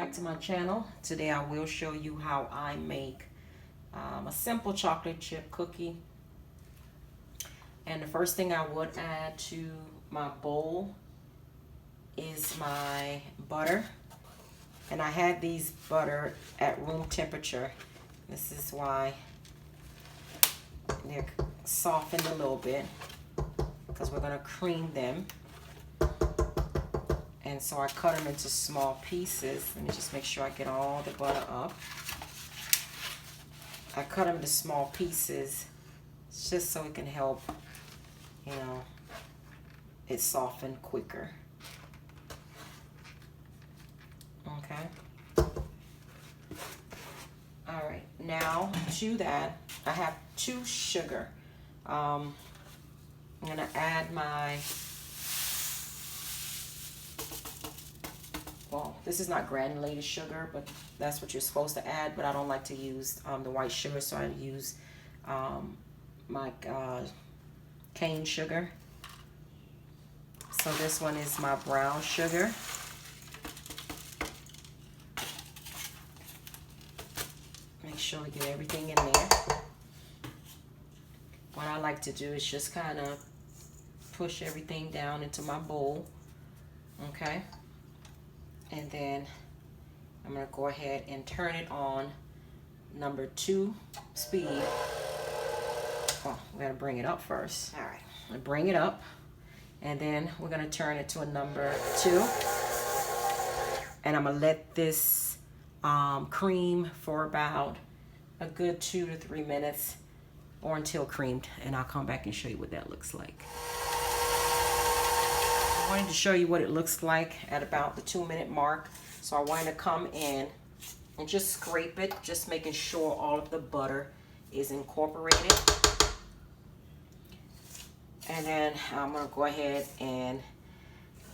back to my channel. Today I will show you how I make a simple chocolate chip cookie. And the first thing I would add to my bowl is my butter. And I had these butter at room temperature. This is why they're softened a little bit, because we're going to cream them. And so I cut them into small pieces. Let me just make sure I get all the butter up. I cut them into small pieces just so it can help, you know, it soften quicker. Okay. All right. Now to that, I have 2 sugar. I'm gonna add my. Well, this is not granulated sugar, but that's what you're supposed to add. But I don't like to use the white sugar, so I use my cane sugar. So this one is my brown sugar. Make sure we get everything in there. What I like to do is just kind of push everything down into my bowl. Okay. And then I'm going to go ahead and turn it on number 2 speed. Oh, we got to bring it up first. All right, I'm going to bring it up. And then we're going to turn it to a number 2. And I'm going to let this cream for about a good 2 to 3 minutes or until creamed. And I'll come back and show you what that looks like. I wanted to show you what it looks like at about the 2-minute mark. So I wanted to come in and just scrape it, just making sure all of the butter is incorporated. And then I'm going to go ahead and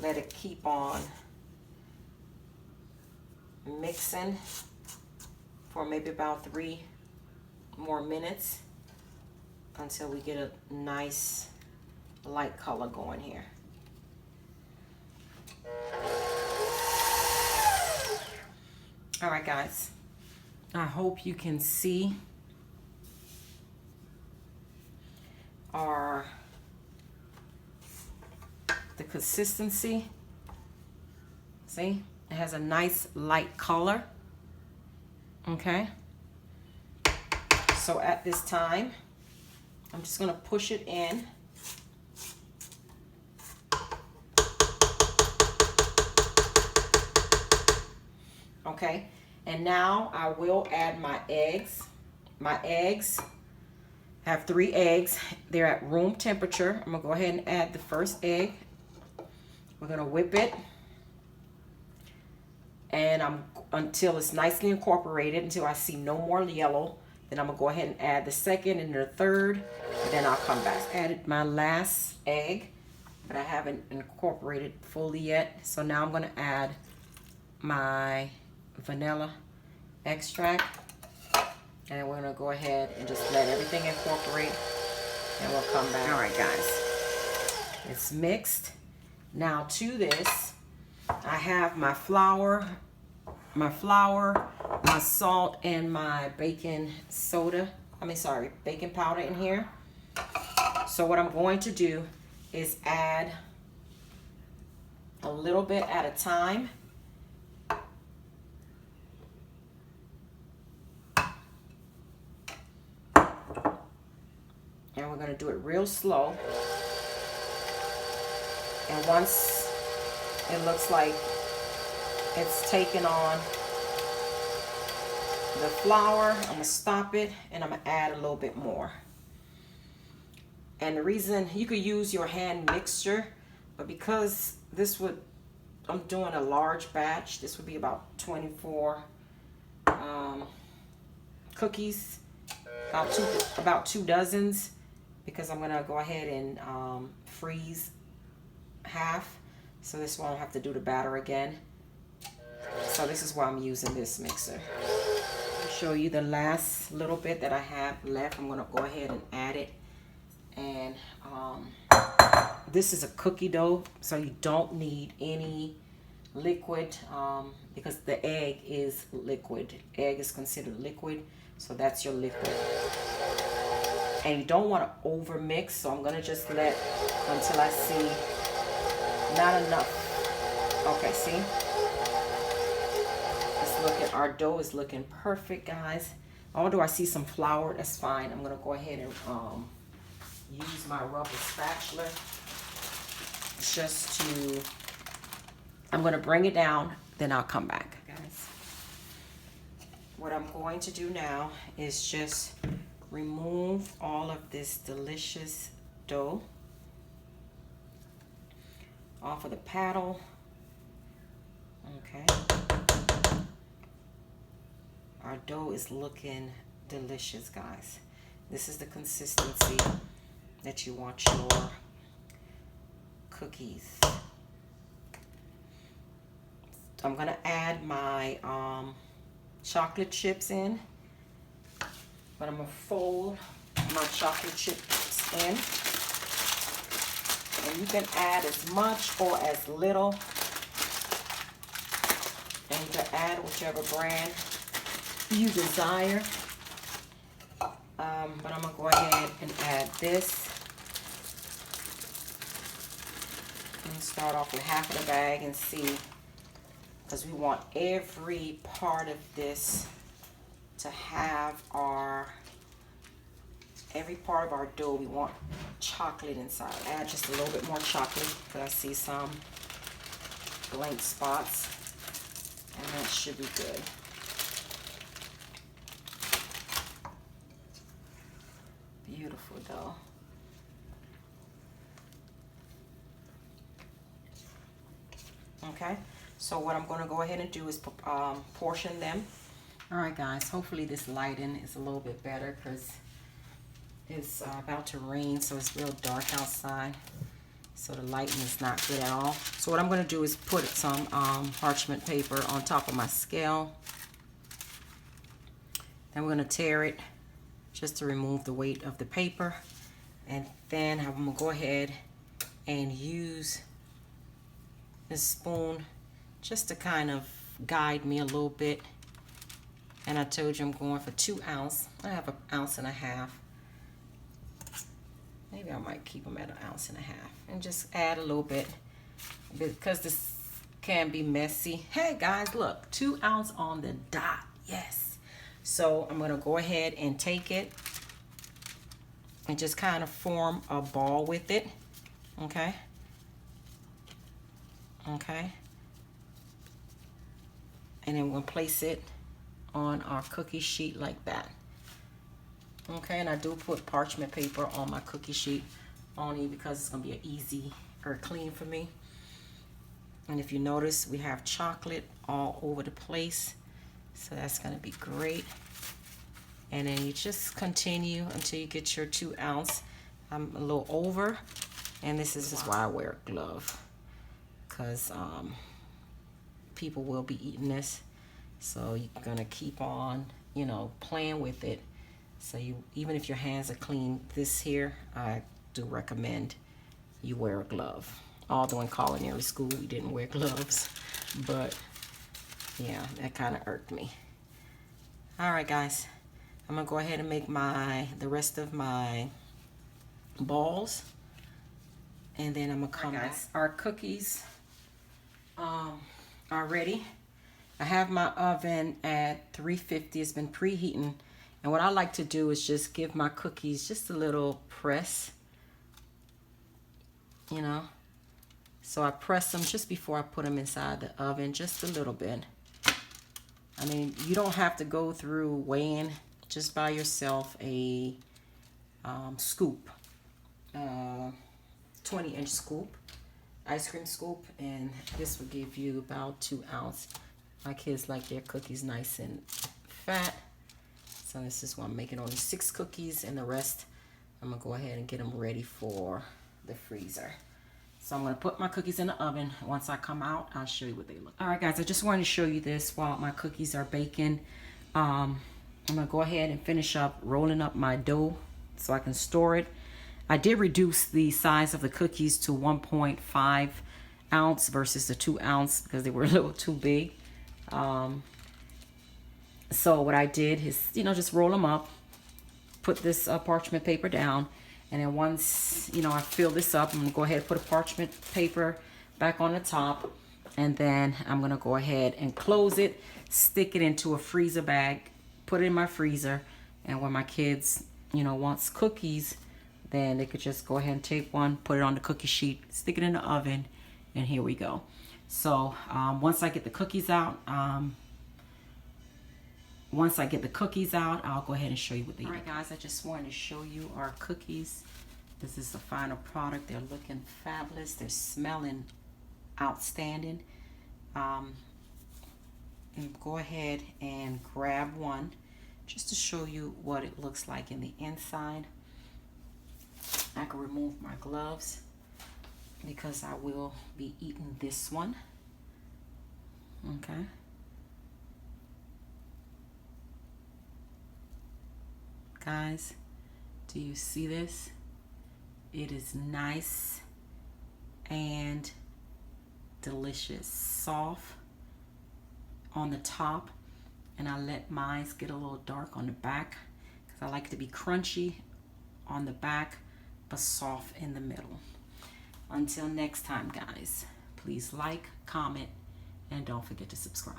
let it keep on mixing for maybe about 3 more minutes until we get a nice light color going here. All right, guys, I hope you can see the consistency. See, it has a nice light color. Okay, so at this time I'm just going to push it in. Okay, and now I will add my eggs. My eggs, I have 3 eggs. They're at room temperature. I'm gonna go ahead and add the first egg. We're gonna whip it, and until it's nicely incorporated, until I see no more yellow. Then I'm gonna go ahead and add the second and the third, and then I'll come back. Added my last egg, but I haven't incorporated fully yet. So now I'm gonna add my vanilla extract, and we're gonna go ahead and just let everything incorporate, and we'll come back. All right, guys, it's mixed. Now to this, I have my flour, my salt, and my baking powder in here. So what I'm going to do is add a little bit at a time. And we're going to do it real slow. And once it looks like it's taken on the flour, I'm going to stop it and I'm going to add a little bit more. And the reason, you could use your hand mixture, but because I'm doing a large batch, this would be about 24 cookies, about 2 dozens. Because I'm going to go ahead and freeze half. So this one I'll have to do the batter again. So this is why I'm using this mixer. I'll show you the last little bit that I have left. I'm going to go ahead and add it. And this is a cookie dough, so you don't need any liquid, because the egg is liquid. Egg is considered liquid, so that's your liquid. And you don't want to over mix, so I'm gonna just let until I see not enough. Okay, see? Let's look at our dough is looking perfect, guys. Although I see some flour, that's fine. I'm gonna go ahead and use my rubber spatula just to, I'm gonna bring it down, then I'll come back, guys. What I'm going to do now is just remove all of this delicious dough off of the paddle. Okay. Our dough is looking delicious, guys. This is the consistency that you want your cookies. I'm gonna add my chocolate chips in. But I'm gonna fold my chocolate chips in. And you can add as much or as little. And you can add whichever brand you desire. But I'm gonna go ahead and add this. And start off with half of the bag and see, because we want every part of this to have every part of our dough, we want chocolate inside. Add just a little bit more chocolate because I see some blank spots, and that should be good. Beautiful dough. Okay, so what I'm going to go ahead and do is portion them. All right, guys, hopefully this lighting is a little bit better because it's about to rain, so it's real dark outside. So the lighting is not good at all. So what I'm going to do is put some parchment paper on top of my scale. Then we're going to tear it just to remove the weight of the paper. And then I'm going to go ahead and use this spoon just to kind of guide me a little bit. And I told you I'm going for 2 ounces. I have 1.5 ounces. Maybe I might keep them at 1.5 ounces. And just add a little bit because this can be messy. Hey guys, look, 2 ounces on the dot. Yes. So I'm going to go ahead and take it and just kind of form a ball with it. Okay. Okay. And then we'll place it on our cookie sheet like that. Okay, and I do put parchment paper on my cookie sheet only because it's gonna be an easy or clean for me. And if you notice, we have chocolate all over the place, so that's gonna be great. And then you just continue until you get your 2 ounce. I'm a little over, and this is why I wear a glove, because people will be eating this. So you're gonna keep on, you know, playing with it. So you, even if your hands are clean, this here, I do recommend you wear a glove. Although in culinary school, we didn't wear gloves, but yeah, that kind of irked me. All right, guys, I'm gonna go ahead and make the rest of my balls, and then I'm gonna come back. Our cookies are ready. I have my oven at 350. It's been preheating. And what I like to do is just give my cookies just a little press, you know. So I press them just before I put them inside the oven, just a little bit. I mean, you don't have to go through weighing. Just buy yourself a scoop, 20-inch scoop, ice cream scoop, and this will give you about 2 ounces. My kids like their cookies nice and fat. So this is why I'm making only 6 cookies, and the rest I'm gonna go ahead and get them ready for the freezer. So I'm gonna put my cookies in the oven. Once I come out, I'll show you what they look like. All right, guys, I just wanted to show you this while my cookies are baking. I'm gonna go ahead and finish up rolling up my dough so I can store it. I did reduce the size of the cookies to 1.5 ounce versus the 2 ounce because they were a little too big. So what I did is, you know, just roll them up, put this parchment paper down, and then once, you know, I fill this up, I'm gonna go ahead and put a parchment paper back on the top, and then I'm gonna go ahead and close it, stick it into a freezer bag, put it in my freezer, and when my kids, you know, wants cookies, then they could just go ahead and take one, put it on the cookie sheet, stick it in the oven, and here we go. So once I get the cookies out, I'll go ahead and show you what they are. All right, guys, I just wanted to show you our cookies. This is the final product. They're looking fabulous. They're smelling outstanding. And go ahead and grab one just to show you what it looks like in the inside. I can remove my gloves because I will be eating this one. Okay. Guys, do you see this? It is nice and delicious, soft on the top, and I let mine get a little dark on the back because I like it to be crunchy on the back but soft in the middle. Until next time, guys, please like, comment, and don't forget to subscribe.